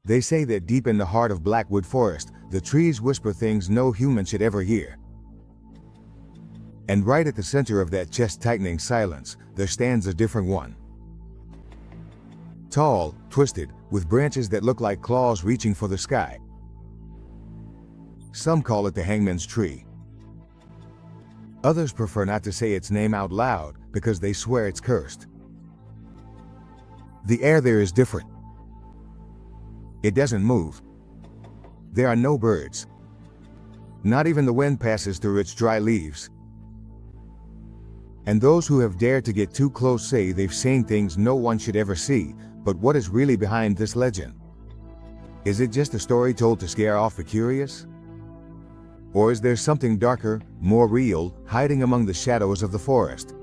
They say that deep in the heart of Blackwood Forest, the trees whisper things no human should ever hear. And right at the center of that chest-tightening silence, there stands a different one. Tall, twisted, with branches that look like claws reaching for the sky. Some call it the hangman's tree. Others prefer not to say its name out loud because they swear it's cursed. The air there is different. It doesn't move. There are no birds. Not even the wind passes through its dry leaves. And those who have dared to get too close say they've seen things no one should ever see. But what is really behind this legend? Is it just a story told to scare off the curious? Or is there something darker, more real, hiding among the shadows of the forest?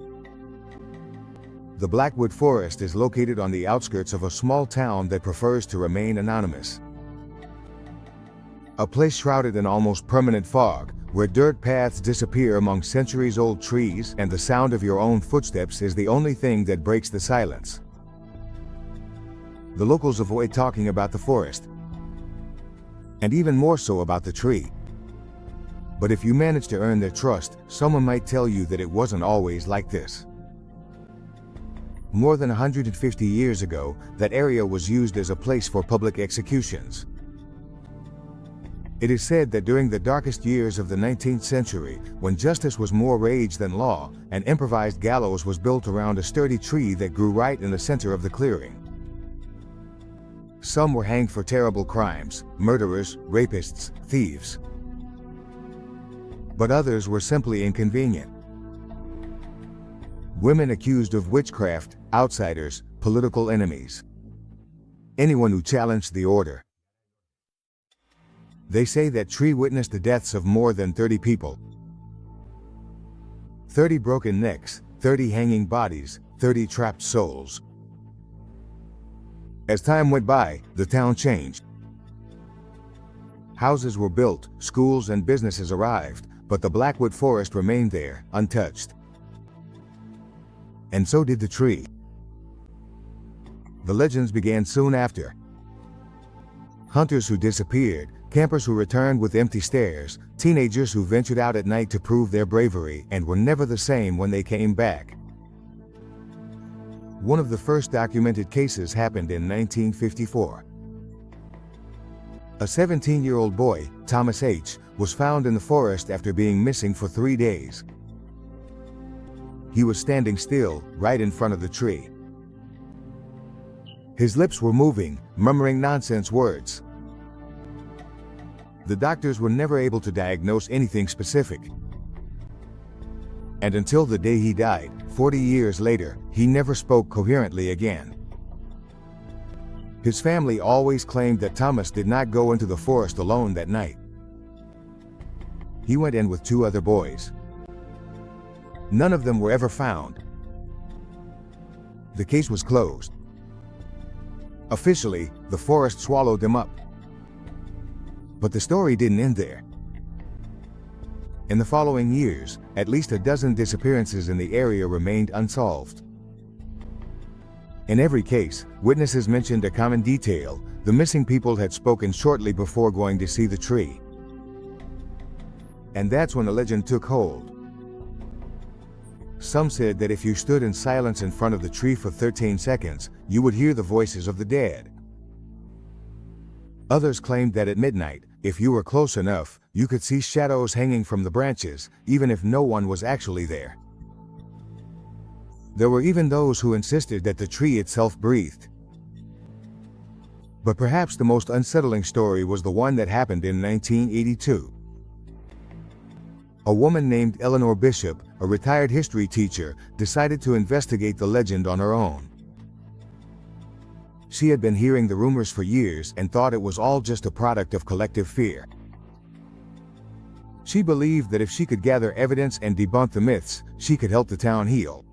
The Blackwood Forest is located on the outskirts of a small town that prefers to remain anonymous. A place shrouded in almost permanent fog, where dirt paths disappear among centuries-old trees and the sound of your own footsteps is the only thing that breaks the silence. The locals avoid talking about the forest, and even more so about the tree. But if you manage to earn their trust, someone might tell you that it wasn't always like this. More than 150 years ago, that area was used as a place for public executions. It is said that during the darkest years of the 19th century, when justice was more rage than law, an improvised gallows was built around a sturdy tree that grew right in the center of the clearing. Some were hanged for terrible crimes, murderers, rapists, thieves. But others were simply inconvenient. Women accused of witchcraft, outsiders, political enemies. Anyone who challenged the order. They say that tree witnessed the deaths of more than 30 people. 30 broken necks, 30 hanging bodies, 30 trapped souls. As time went by, the town changed. Houses were built, schools and businesses arrived, but the Blackwood Forest remained there, untouched. And so did the tree. The legends began soon after. Hunters who disappeared, campers who returned with empty stares, teenagers who ventured out at night to prove their bravery and were never the same when they came back. One of the first documented cases happened in 1954. A 17-year-old boy, Thomas H., was found in the forest after being missing for 3 days. He was standing still, right in front of the tree. His lips were moving, murmuring nonsense words. The doctors were never able to diagnose anything specific. And until the day he died, 40 years later, he never spoke coherently again. His family always claimed that Thomas did not go into the forest alone that night. He went in with 2 other boys. None of them were ever found. The case was closed. Officially, the forest swallowed them up. But the story didn't end there. In the following years, at least a dozen disappearances in the area remained unsolved. In every case, witnesses mentioned a common detail: the missing people had spoken shortly before going to see the tree. And that's when the legend took hold. Some said that if you stood in silence in front of the tree for 13 seconds, you would hear the voices of the dead. Others claimed that at midnight, if you were close enough, you could see shadows hanging from the branches, even if no one was actually there. There were even those who insisted that the tree itself breathed. But perhaps the most unsettling story was the one that happened in 1982. A woman named Eleanor Bishop, a retired history teacher, decided to investigate the legend on her own. She had been hearing the rumors for years and thought it was all just a product of collective fear. She believed that if she could gather evidence and debunk the myths, she could help the town heal.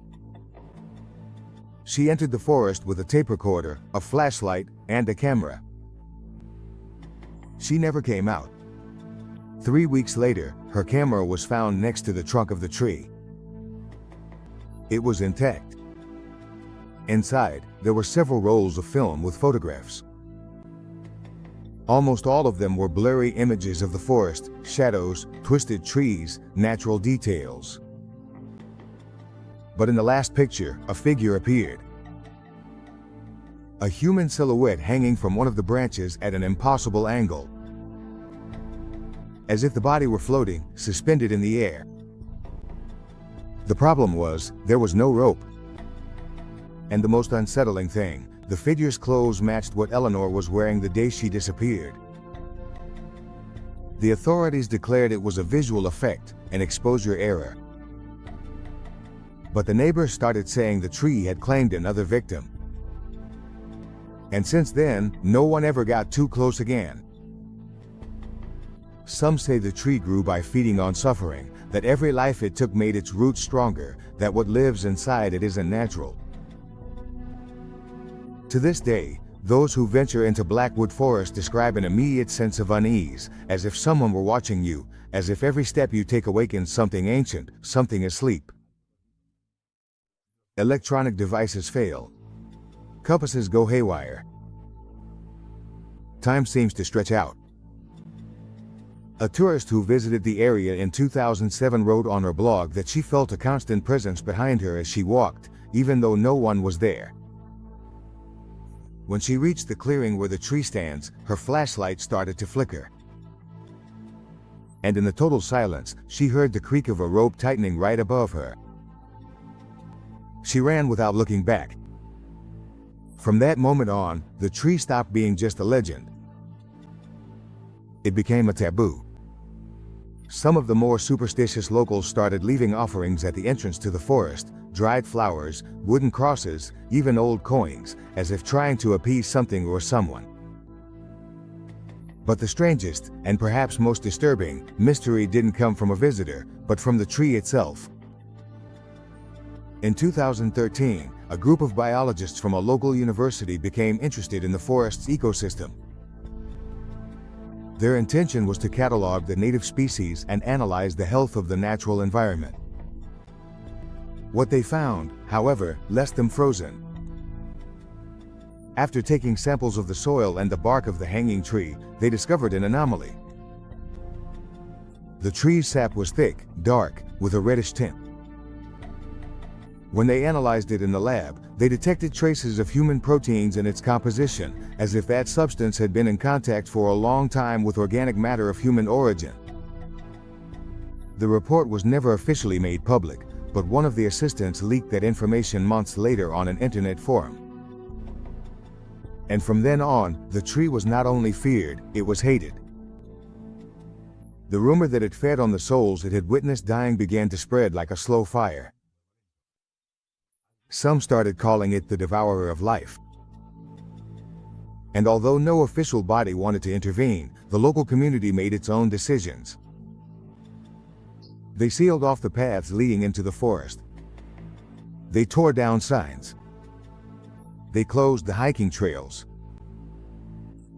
She entered the forest with a tape recorder, a flashlight, and a camera. She never came out. 3 weeks later, her camera was found next to the trunk of the tree. It was intact. Inside, there were several rolls of film with photographs. Almost all of them were blurry images of the forest, shadows, twisted trees, natural details. But in the last picture, a figure appeared. A human silhouette hanging from one of the branches at an impossible angle, as if the body were floating, suspended in the air. The problem was, there was no rope. And the most unsettling thing, the figure's clothes matched what Eleanor was wearing the day she disappeared. The authorities declared it was a visual effect, an exposure error. But the neighbors started saying the tree had claimed another victim. And since then, no one ever got too close again. Some say the tree grew by feeding on suffering, that every life it took made its roots stronger, that what lives inside it isn't natural. To this day, those who venture into Blackwood Forest describe an immediate sense of unease, as if someone were watching you, as if every step you take awakens something ancient, something asleep. Electronic devices fail. Compasses go haywire. Time seems to stretch out. A tourist who visited the area in 2007 wrote on her blog that she felt a constant presence behind her as she walked, even though no one was there. When she reached the clearing where the tree stands, her flashlight started to flicker. And in the total silence, she heard the creak of a rope tightening right above her. She ran without looking back. From that moment on, the tree stopped being just a legend. It became a taboo. Some of the more superstitious locals started leaving offerings at the entrance to the forest, dried flowers, wooden crosses, even old coins, as if trying to appease something or someone. But the strangest, and perhaps most disturbing, mystery didn't come from a visitor, but from the tree itself. In 2013, a group of biologists from a local university became interested in the forest's ecosystem. Their intention was to catalog the native species and analyze the health of the natural environment. What they found, however, left them frozen. After taking samples of the soil and the bark of the hanging tree, they discovered an anomaly. The tree's sap was thick, dark, with a reddish tint. When they analyzed it in the lab, they detected traces of human proteins in its composition, as if that substance had been in contact for a long time with organic matter of human origin. The report was never officially made public, but one of the assistants leaked that information months later on an internet forum. And from then on, the tree was not only feared, it was hated. The rumor that it fed on the souls it had witnessed dying began to spread like a slow fire. Some started calling it the devourer of life. And although no official body wanted to intervene, the local community made its own decisions. They sealed off the paths leading into the forest. They tore down signs. They closed the hiking trails,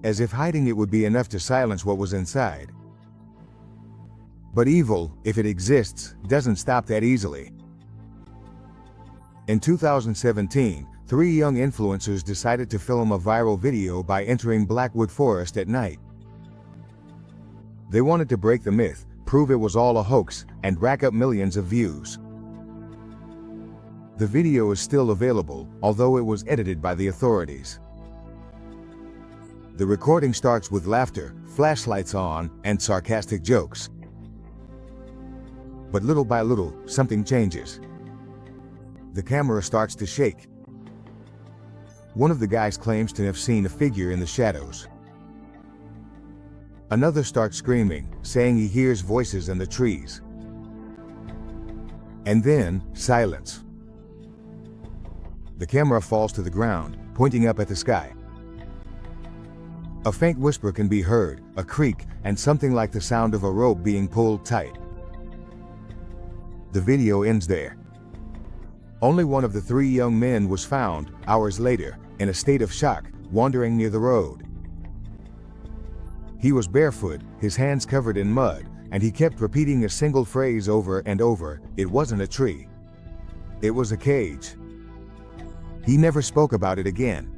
as if hiding it would be enough to silence what was inside. But evil, if it exists, doesn't stop that easily. In 2017, 3 young influencers decided to film a viral video by entering Blackwood Forest at night. They wanted to break the myth, prove it was all a hoax, and rack up millions of views. The video is still available, although it was edited by the authorities. The recording starts with laughter, flashlights on, and sarcastic jokes. But little by little, something changes. The camera starts to shake. One of the guys claims to have seen a figure in the shadows. Another starts screaming, saying he hears voices in the trees. And then, silence. The camera falls to the ground, pointing up at the sky. A faint whisper can be heard, a creak, and something like the sound of a rope being pulled tight. The video ends there. Only one of the 3 young men was found, hours later, in a state of shock, wandering near the road. He was barefoot, his hands covered in mud, and he kept repeating a single phrase over and over: it wasn't a tree. It was a cage. He never spoke about it again.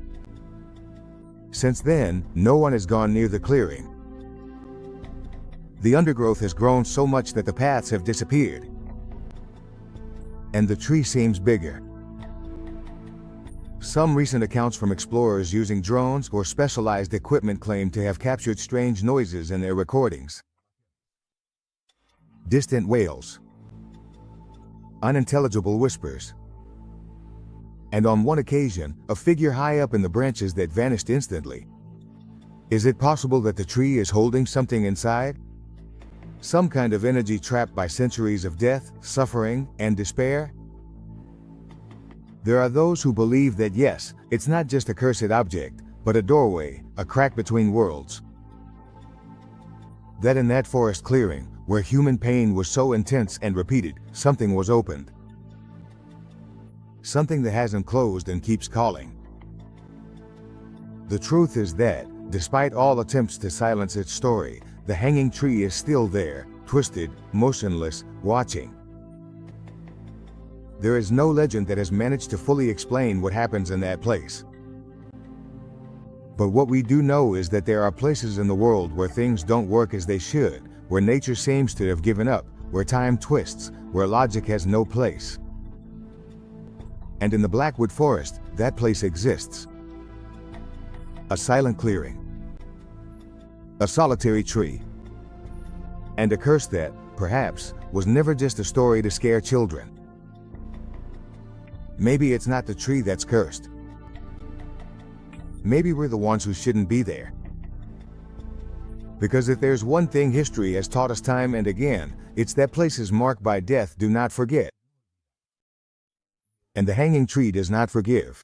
Since then, no one has gone near the clearing. The undergrowth has grown so much that the paths have disappeared, and the tree seems bigger. Some recent accounts from explorers using drones or specialized equipment claim to have captured strange noises in their recordings. Distant wails, unintelligible whispers, and on one occasion, a figure high up in the branches that vanished instantly. Is it possible that the tree is holding something inside? Some kind of energy trapped by centuries of death, suffering, and despair? There are those who believe that yes, it's not just a cursed object, but a doorway, a crack between worlds. That in that forest clearing, where human pain was so intense and repeated, something was opened. Something that hasn't closed and keeps calling. The truth is that, despite all attempts to silence its story, the hanging tree is still there, twisted, motionless, watching. There is no legend that has managed to fully explain what happens in that place. But what we do know is that there are places in the world where things don't work as they should, where nature seems to have given up, where time twists, where logic has no place. And in the Blackwood Forest, that place exists. A silent clearing, a solitary tree, and a curse that, perhaps, was never just a story to scare children. Maybe it's not the tree that's cursed. Maybe we're the ones who shouldn't be there. Because if there's one thing history has taught us time and again, it's that places marked by death do not forget. And the hanging tree does not forgive.